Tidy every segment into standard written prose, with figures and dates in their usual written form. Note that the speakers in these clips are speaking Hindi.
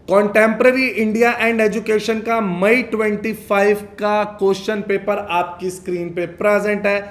कॉन्टेम्प्ररी इंडिया एंड एजुकेशन का मई 25 का क्वेश्चन पेपर आपकी स्क्रीन पे प्रेजेंट है।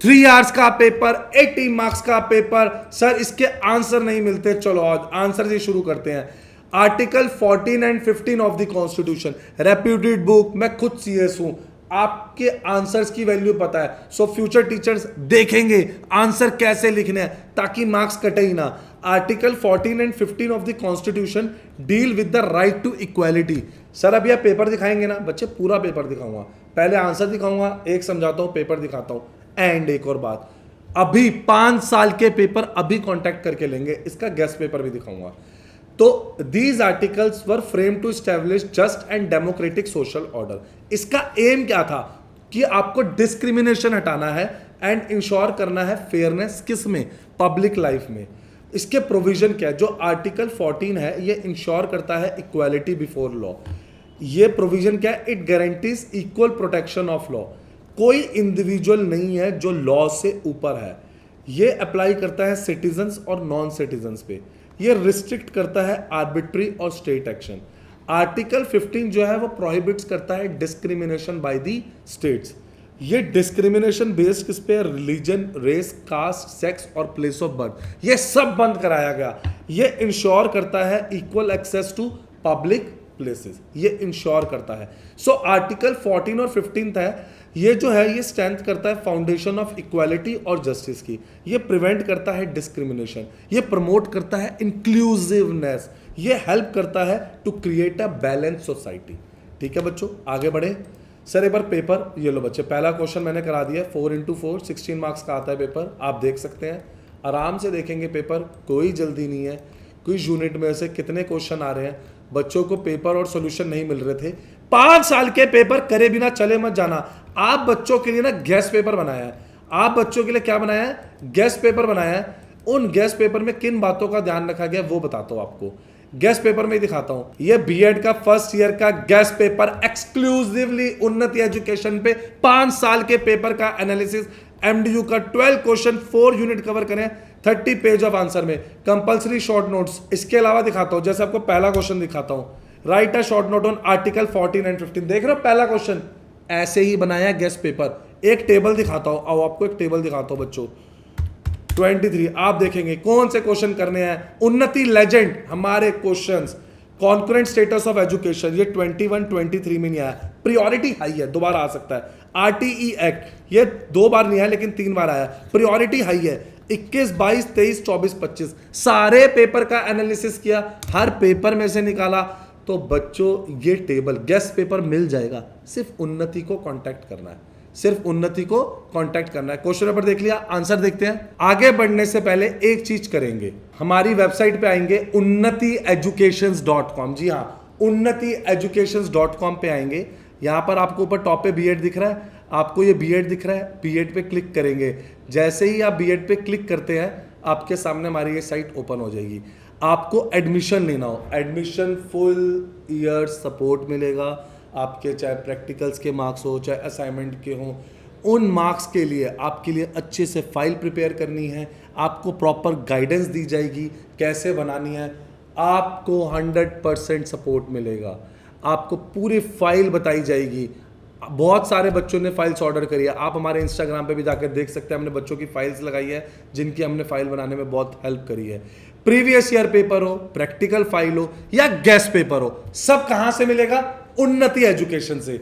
3 आवर्स का पेपर, 80 मार्क्स का पेपर। सर इसके आंसर नहीं मिलते, चलो आज आंसर से शुरू करते हैं। Article 14 and 15 of the constitution, reputed book, मैं खुद सीएस हूं, आपके आंसर्स की वैल्यू पता है। सो फ्यूचर टीचर्स देखेंगे आंसर कैसे लिखने हैं ताकि मार्क्स कटे ही ना। Article 14 and 15 of the constitution deal with the right to equality. Sir अभी आप पेपर दिखाएंगे ना बच्चे, पूरा पेपर दिखाऊंगा, पहले आंसर दिखाऊंगा, एक समझाता हूं, पेपर दिखाता हूं। एंड एक और बात, अभी 5 साल के पेपर अभी कांटेक्ट करके लेंगे, इसका गेस्ट पेपर भी दिखाऊंगा। तो these articles were frame to establish just and democratic social order. इसका एम क्या था कि आपको डिस्क्रिमिनेशन हटाना है एंड इंश्योर करना है फेयरनेस, किस में, पब्लिक लाइफ में। इसके प्रोविजन क्या है, जो आर्टिकल 14 है ये इंश्योर करता है इक्वालिटी बिफोर लॉ। ये प्रोविजन क्या है, it guarantees equal protection of law. कोई इंडिविजुअल नहीं है जो लॉ से ऊपर है। ये अप्लाई करता है सिटीजन्स और नॉन सिटीजन्स पे। ये रिस्ट्रिक्ट करता है आर्बिट्री और स्टेट एक्शन। आर्टिकल 15 जो है वो प्रोहिबिट्स करता है डिस्क्रिमिनेशन बाय दी स्टेट्स। ये डिस्क्रिमिनेशन बेस्ड किस पे, रिलीजन, रेस, कास्ट, सेक्स और प्लेस ऑफ बर्थ, ये सब बंद कराया गया। ये इंश्योर करता है equal access to public places, ये इंश्योर करता है। सो आर्टिकल 14 और 15 है, ये जो है ये स्ट्रेंथ करता है फाउंडेशन ऑफ इक्वालिटी और जस्टिस की। ये प्रिवेंट करता है डिस्क्रिमिनेशन, ये प्रमोट करता है इंक्लूसिवनेस, ये हेल्प करता है to create a balance society. ठीक है बच्चों, आगे बढ़े। सर एक बार पेपर ये लो बच्चे, पहला क्वेश्चन मैंने करा दिया, 4x4 16 मार्क्स का आता है पेपर, आप देख सकते हैं, आराम से देखेंगे पेपर, कोई जल्दी नहीं है। क्विज यूनिट में से कितने क्वेश्चन आ रहे हैं, बच्चों को पेपर और सॉल्यूशन नहीं मिल रहे थे। 5 साल के पेपर करे बिना चले मत जाना। आप बच्चों के लिए ना गेस्ट पेपर बनाया है, आप बच्चों के लिए क्या बनाया है, गेस्ट पेपर बनाया है। उन गेस्ट पेपर में किन बातों का ध्यान रखा गया वो बताता हूं आपको, गेस्ट पेपर में ही दिखाता हूं। ये बीएड का फर्स्ट ईयर का गेस्ट पेपर एक्सक्लूसिवली उन्नति एजुकेशन पे 5 साल के पेपर का एनालिसिस, एमडीयू का 12 क्वेश्चन 4 यूनिट कवर करें, 30 पेज ऑफ आंसर में, कंपल्सरी शॉर्ट नोट्स। इसके अलावा दिखाता हूं, जैसे आपको पहला क्वेश्चन दिखाता हूं, right a short note on article 14 and 15। देख रहे हो पहला क्वेश्चन ऐसे ही बनाया गेस्ट पेपर। एक टेबल दिखाता हूं, आओ आपको एक टेबल दिखाता हूं बच्चों, 23 आप देखेंगे कौन से क्वेश्चन करने हैं। उन्नति लेजेंड हमारे questions, concurrent status of education ये 21 23 में नहीं आया, प्रायोरिटी हाई है, दोबारा आ सकता है। आरटीई एक्ट ये 2 बार नहीं आया लेकिन 3 बार आया, प्रायोरिटी हाई है। 21 22 23 24 25 सारे पेपर का एनालिसिस किया, हर पेपर में से निकाला। तो बच्चों ये टेबल गेस्ट पेपर मिल जाएगा, सिर्फ उन्नति को कांटेक्ट करना है, सिर्फ उन्नति को कांटेक्ट करना है। क्वेश्चन पेपर देख लिया, आंसर देखते हैं। आगे बढ़ने से पहले एक चीज करेंगे, हमारी वेबसाइट पे आएंगे unnatieducations.com। जी हाँ, unnatieducations.com पे आएंगे। यहां पर आपको ऊपर टॉप पे बीएड दिख रहा है, आपको ये बीएड दिख रहा है, बीएड पे क्लिक करेंगे। जैसे ही आप बीएड पे क्लिक करते हैं आपके सामने हमारी ये साइट ओपन हो जाएगी। आपको एडमिशन लेना हो, एडमिशन फुल ईयर सपोर्ट मिलेगा आपके, चाहे प्रैक्टिकल्स के मार्क्स हो चाहे असाइनमेंट के हो। उन मार्क्स के लिए आपके लिए अच्छे से फाइल प्रिपेयर करनी है, आपको प्रॉपर गाइडेंस दी जाएगी कैसे बनानी है, आपको 100% सपोर्ट मिलेगा, आपको पूरी फाइल बताई जाएगी। बहुत सारे बच्चों ने फाइल्स ऑर्डर करी है, आप हमारे इंस्टाग्राम पे भी जाकर देख सकते हैं, हमने बच्चों की फाइल्स लगाई है जिनकी हमने फाइल बनाने में बहुत हेल्प करी है। प्रीवियस ईयर पेपर हो, प्रैक्टिकल फाइल हो या गेस्ट पेपर हो, सब कहां से मिलेगा, उन्नति एजुकेशन से।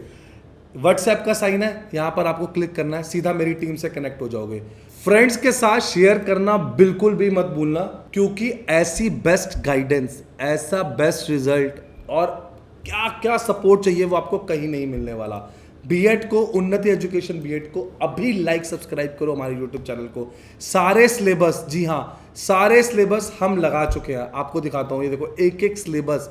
व्हाट्सएप का साइन है, यहां पर आपको क्लिक करना है, सीधा मेरी टीम से कनेक्ट हो जाओगे। फ्रेंड्स के साथ शेयर करना बिल्कुल भी मत भूलना, क्योंकि ऐसी बेस्ट गाइडेंस, ऐसा बेस्ट रिजल्ट और क्या क्या सपोर्ट चाहिए वो आपको कहीं नहीं मिलने वाला। बीएड को, उन्नति एजुकेशन बीएड को अभी लाइक सब्सक्राइब करो हमारे यूट्यूब चैनल को। सारे सिलेबस, जी हाँ सारे सिलेबस हम लगा चुके हैं, आपको दिखाता हूं। ये देखो एक एक सिलेबस,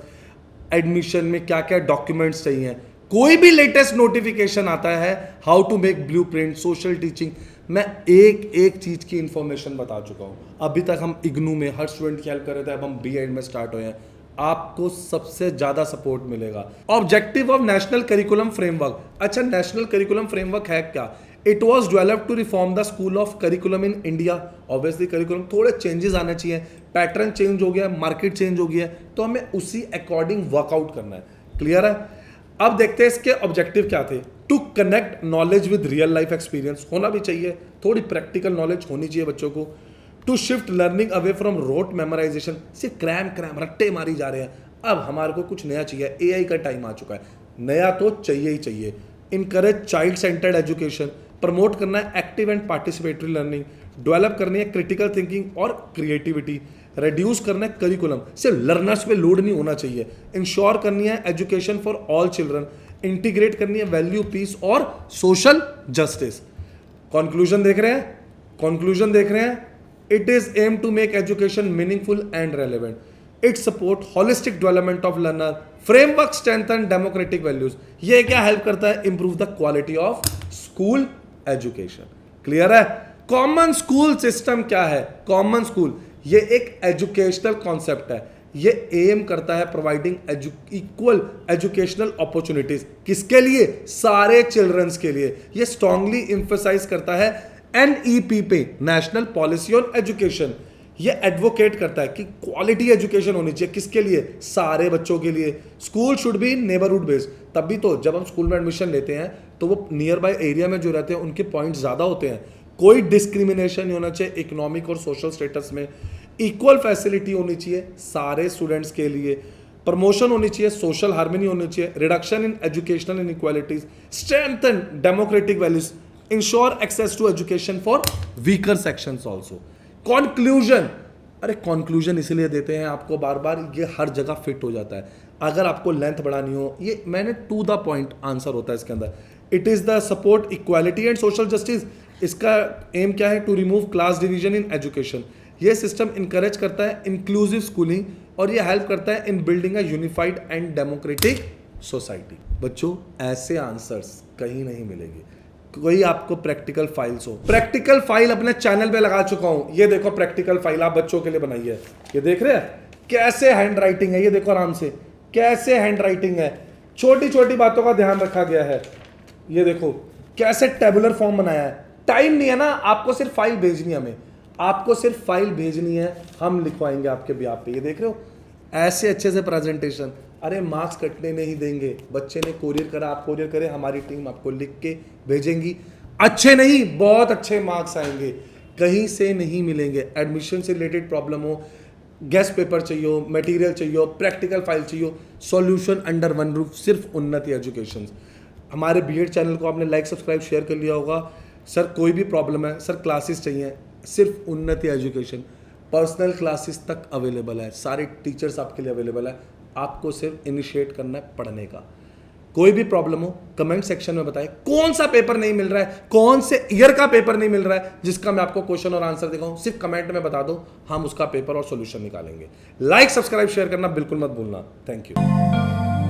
एडमिशन में क्या क्या डॉक्यूमेंट्स चाहिए, कोई भी लेटेस्ट नोटिफिकेशन आता है, how to make blueprint, social teaching, मैं एक एक चीज की इंफॉर्मेशन बता चुका हूं। अभी तक हम इग्नू में हर स्टूडेंट की हेल्प कर रहे थे, अब हम बीएड में स्टार्ट हुए हैं, आपको सबसे ज्यादा सपोर्ट मिलेगा। Objective of national curriculum framework, अच्छा नेशनल करिकुलम फ्रेमवर्क है क्या, it was developed to reform the school of curriculum in India. Obviously curriculum थोड़े चेंजेस आने चाहिए, पैटर्न चेंज हो गया, मार्केट चेंज हो गया, तो हमें उसी अकॉर्डिंग वर्कआउट करना है। क्लियर है? अब देखते हैं इसके ऑब्जेक्टिव क्या थे। To connect knowledge with real life experience, होना भी चाहिए, थोड़ी प्रैक्टिकल नॉलेज होनी चाहिए बच्चों को। To shift learning away from rote memorisation, सिर्फ क्रैम रट्टे मारी जा रहे हैं, अब हमारे को कुछ नया चाहिए, एआई का टाइम आ चुका है, नया तो चाहिए ही चाहिए। Encourage child centred education, promote करना है active and participatory learning, develop करनी है क्रिटिकल थिंकिंग और क्रिएटिविटी, रिड्यूस करना है करिकुलम, सिर्फ लर्नर्स पे लोड नहीं होना चाहिए, इंश्योर करनी है education for all children, integrate करनी है वैल्यू पीस और सोशल जस्टिस। कंक्लूजन देख रहे हैं, कंक्लूजन देख रहे हैं, it is aim to make education meaningful and relevant, it support holistic development of learner, framework strengthen democratic values. ये क्या हेल्प करता है? Improve the quality of school education. Clear है? कॉमन स्कूल सिस्टम क्या है? कॉमन स्कूल ये एक एजुकेशनल कॉन्सेप्ट है, ये एम करता है प्रोवाइडिंग इक्वल एजुकेशनल अपॉर्चुनिटीज, किसके लिए? सारे चिल्ड्रंस के लिए। ये स्ट्रांगली इंफेसाइज करता है एनईपी पे, नेशनल पॉलिसी ऑन एजुकेशन। ये एडवोकेट करता है कि क्वालिटी एजुकेशन होनी चाहिए, किसके लिए? सारे बच्चों के लिए। School should be neighbourhood based, तभी तो जब हम स्कूल में एडमिशन लेते हैं तो वो नियर बाय एरिया में जो रहते हैं उनके पॉइंट ज्यादा होते हैं। कोई डिस्क्रिमिनेशन नहीं होना चाहिए इकोनॉमिक और सोशल स्टेटस में, इक्वल फैसिलिटी होनी चाहिए सारे स्टूडेंट्स के लिए, प्रमोशन होनी चाहिए, सोशल हार्मनी होनी चाहिए, reduction in educational inequalities, strengthen democratic values, ensure access to education for weaker sections also. Conclusion, अरे कॉन्क्लूजन इसलिए देते हैं आपको बार बार, ये हर जगह फिट हो जाता है। अगर आपको लेंथ बढ़ानी हो, ये मैंने टू द पॉइंट आंसर होता है इसके अंदर। It is the support equality and social justice, इसका एम क्या है? To remove class division in education. ये सिस्टम इंकरेज करता है इंक्लूसिव स्कूलिंग और ये हेल्प करता है in building a unified and democratic society. बच्चों ऐसे आंसर्स कहीं नहीं मिलेंगे, कोई आपको प्रैक्टिकल फाइल्स हो। प्रैक्टिकल फाइल अपने चैनल पे लगा चुका हूं, ये देखो प्रैक्टिकल फाइल आप बच्चों के लिए बनाई है, ये देख रहे हैं कैसे हैंड राइटिंग है, ये देखो आराम से कैसे हैंड राइटिंग है, छोटी छोटी बातों का ध्यान रखा गया है। ये देखो कैसे टेबुलर फॉर्म बनाया है। टाइम नहीं है ना, आपको सिर्फ फाइल भेजनी है, हमें आपको सिर्फ फाइल भेजनी है, हम लिखवाएंगे आपके ब्याह पे। ये देख रहे हो ऐसे अच्छे से प्रेजेंटेशन। अरे मार्क्स कटने नहीं देंगे, बच्चे ने कोरियर करा, आप कोरियर करें, हमारी टीम आपको लिख के भेजेंगी। अच्छे नहीं, बहुत अच्छे मार्क्स आएंगे, कहीं से नहीं मिलेंगे। एडमिशन से रिलेटेड प्रॉब्लम हो, गेस्ट पेपर चाहिए हो, मटेरियल चाहिए हो, प्रैक्टिकल फाइल चाहिए हो, सॉल्यूशन अंडर वन रूफ, सिर्फ उन्नति एजुकेशन। हमारे बीएड चैनल को आपने लाइक सब्सक्राइब शेयर कर लिया होगा। सर कोई भी प्रॉब्लम है, सर क्लासेस चाहिए, सिर्फ उन्नति एजुकेशन पर्सनल क्लासेस तक अवेलेबल है, सारे टीचर्स आपके लिए अवेलेबल है, आपको सिर्फ इनिशिएट करना है पढ़ने का। कोई भी प्रॉब्लम हो कमेंट सेक्शन में बताएं, कौन सा पेपर नहीं मिल रहा है, कौन से ईयर का पेपर नहीं मिल रहा है जिसका मैं आपको क्वेश्चन और आंसर दिखाऊं, सिर्फ कमेंट में बता दो, हम उसका पेपर और सॉल्यूशन निकालेंगे। लाइक सब्सक्राइब शेयर करना बिल्कुल मत भूलना। Thank you.